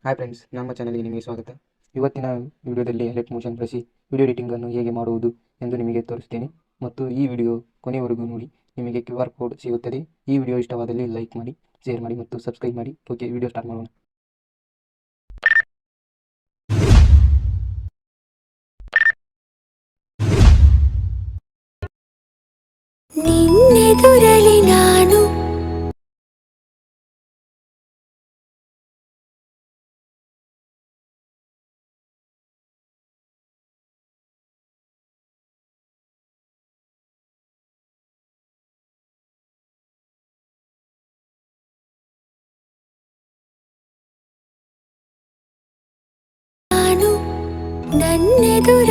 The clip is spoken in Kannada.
ಹಾಯ್ ಫ್ರೆಂಡ್ಸ್, ನಮ್ಮ ಚಾನಲ್ಗೆ ನಿಮಗೆ ಸ್ವಾಗತ. ಇವತ್ತಿನ ವಿಡಿಯೋದಲ್ಲಿ ಲೈಟ್ ಮೋಷನ್ ಬಳಸಿ ವಿಡಿಯೋ ಎಡಿಟಿಂಗನ್ನು ಹೇಗೆ ಮಾಡುವುದು ಎಂದು ನಿಮಗೆ ತೋರಿಸುತ್ತೇನೆ. ಮತ್ತು ಈ ವಿಡಿಯೋ ಕೊನೆಯವರೆಗೂ ನೋಡಿ, ನಿಮಗೆ QR ಕೋಡ್ ಸಿಗುತ್ತದೆ. ಈ ವಿಡಿಯೋ ಇಷ್ಟವಾದಲ್ಲಿ ಲೈಕ್ ಮಾಡಿ, ಶೇರ್ ಮಾಡಿ ಮತ್ತು ಸಬ್ಸ್ಕ್ರೈಬ್ ಮಾಡಿ. ಓಕೆ, ವಿಡಿಯೋ ಸ್ಟಾರ್ಟ್ ಮಾಡೋಣ. ನಿನ್ನೆದುರಲಿ ನಾನು ನನ್ನೆದುರ